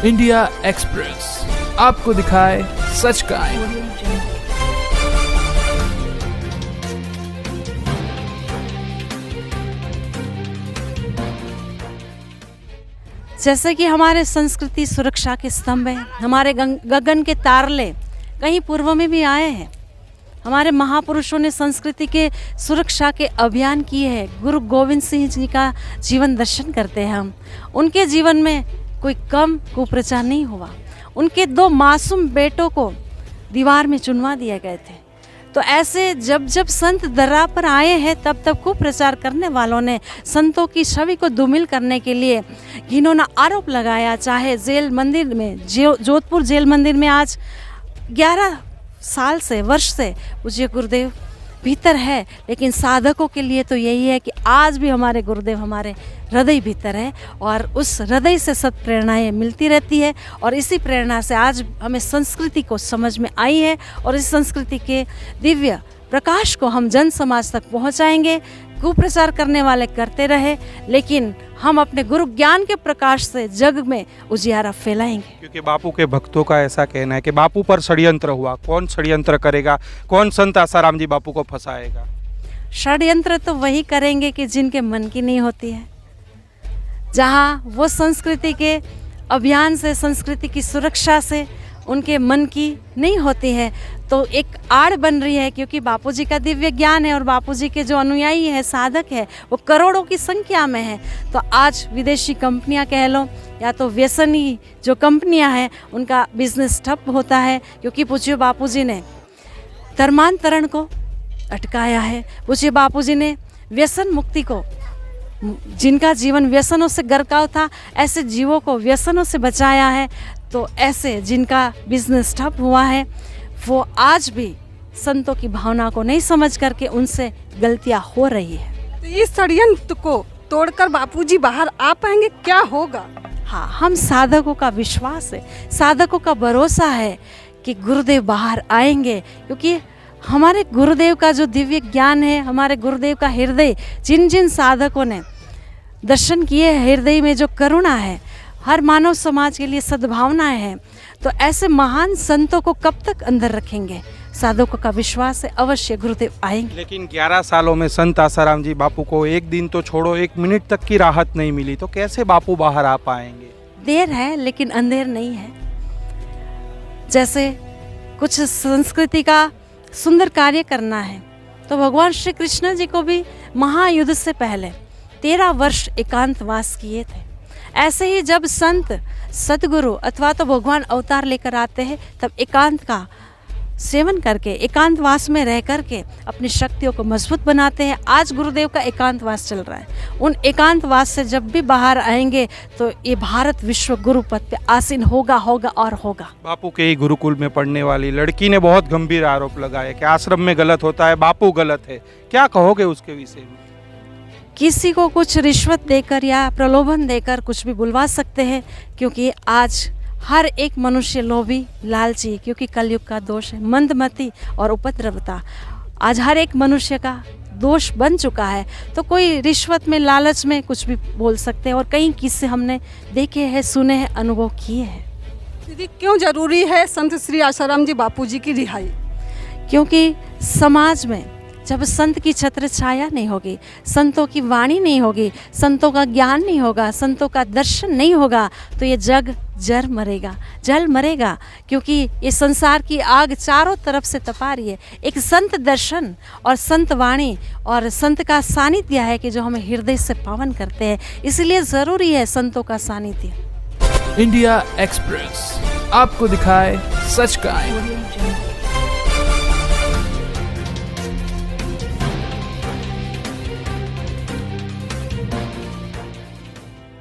India express आपको दिखाए सच का आईना। जैसे कि हमारे संस्कृति सुरक्षा के स्तंभ है, हमारे गगन के तारले कहीं पूर्व में भी आए हैं। हमारे महापुरुषों ने संस्कृति के सुरक्षा के अभियान किए हैं। गुरु गोविंद सिंह जी का जीवन दर्शन करते हैं हम। उनके जीवन में कोई कम कुप्रचार नहीं हुआ। उनके 2 मासूम बेटों को दीवार में चुनवा दिए गए थे। तो ऐसे जब जब संत दर्रा पर आए हैं तब तब कुप्रचार करने वालों ने संतों की छवि को धूमिल करने के लिए घिनौना आरोप लगाया। चाहे जेल मंदिर में, जोधपुर जेल मंदिर में आज 11 साल से, वर्ष से पूज्य गुरुदेव भीतर है, लेकिन साधकों के लिए तो यही है कि आज भी हमारे गुरुदेव हमारे हृदय भीतर है और उस हृदय से सत प्रेरणाएँ मिलती रहती है। और इसी प्रेरणा से आज हमें संस्कृति को समझ में आई है और इस संस्कृति के दिव्य प्रकाश को हम जन समाज तक पहुंचाएंगे। कुप्रचार करने वाले करते रहे, लेकिन हम अपने गुरु ज्ञान के प्रकाश से जग में उजियारा फैलाएंगे। क्योंकि बापू के भक्तों का ऐसा कहना है कि बापू पर षड्यंत्र हुआ। कौन षड्यंत्र करेगा? कौन संत आसाराम जी बापू को फंसाएगा? षड्यंत्र तो वही करेंगे कि जिनके मन की नहीं होती है। जहाँ वो संस्कृति के अभियान से, संस्कृति की सुरक्षा से उनके मन की नहीं होती है, तो एक आड़ बन रही है। क्योंकि बापूजी का दिव्य ज्ञान है और बापूजी के जो अनुयायी है, साधक है, वो करोड़ों की संख्या में है। तो आज विदेशी कंपनियां कह लो या तो व्यसनी जो कंपनियां हैं, उनका बिजनेस ठप होता है। क्योंकि पूज्य बापूजी ने धर्मांतरण को अटकाया है। पूज्य बापूजी ने व्यसन मुक्ति को, जिनका जीवन व्यसनों से गरकाव था, ऐसे जीवों को व्यसनों से बचाया है। तो ऐसे जिनका बिजनेस ठप हुआ है, वो आज भी संतों की भावना को नहीं समझ करके उनसे गलतियां हो रही है। तो इस षड्यंत्र को तोड़कर बापूजी बाहर आ पाएंगे, क्या होगा? हाँ, हम साधकों का विश्वास है, साधकों का भरोसा है कि गुरुदेव बाहर आएंगे। क्योंकि हमारे गुरुदेव का जो दिव्य ज्ञान है, हमारे गुरुदेव का हृदय, जिन जिन साधकों ने दर्शन किए, हृदय में जो करुणा है, हर मानव समाज के लिए सद्भावनाएं हैं, तो ऐसे महान संतों को कब तक अंदर रखेंगे? साधकों का विश्वास है अवश्य गुरुदेव आएंगे। लेकिन 11 सालों में संत आसाराम जी बापू को एक दिन तो छोड़ो, 1 मिनट तक की राहत नहीं मिली, तो कैसे बापू बाहर आ पाएंगे? देर है लेकिन अंधेर नहीं है। जैसे कुछ संस्कृति का सुंदर कार्य करना है, तो भगवान श्री कृष्ण जी को भी महायुद्ध से पहले 13 वर्ष एकांतवास किए थे। ऐसे ही जब संत, सतगुरु अथवा तो भगवान अवतार लेकर आते हैं, तब एकांत का सेवन करके, एकांतवास में रह करके अपनी शक्तियों को मजबूत बनाते हैं। आज गुरुदेव का एकांतवास चल रहा है। उन एकांतवास से जब भी बाहर आएंगे तो ये भारत विश्व गुरु पद पे आसीन होगा और होगा। बापू के ही गुरुकुल में पढ़ने वाली लड़की ने बहुत गंभीर आरोप लगाया कि आश्रम में गलत होता है, बापू गलत है। क्या कहोगे उसके विषय में? किसी को कुछ रिश्वत देकर या प्रलोभन देकर कुछ भी बुलवा सकते हैं, क्योंकि आज हर एक मनुष्य लोभी, लालची, क्योंकि कलयुग का दोष है मंदमती और उपद्रवता। आज हर एक मनुष्य का दोष बन चुका है। तो कोई रिश्वत में, लालच में कुछ भी बोल सकते हैं। और कई किस्से हमने देखे हैं, सुने हैं, अनुभव किए हैं। दीदी, क्यों जरूरी है संत श्री आसाराम जी बापूजी की रिहाई? क्योंकि समाज में जब संत की छत्र छाया नहीं होगी, संतों की वाणी नहीं होगी, संतों का ज्ञान नहीं होगा, संतों का दर्शन नहीं होगा, तो ये जग जल मरेगा। क्योंकि ये संसार की आग चारों तरफ से तपा रही है। एक संत दर्शन और संत वाणी और संत का सानिध्य है कि जो हमें हृदय से पावन करते हैं। इसलिए ज़रूरी है संतों का सानिध्य। इंडिया एक्सप्रेस आपको दिखाए सच का आईना।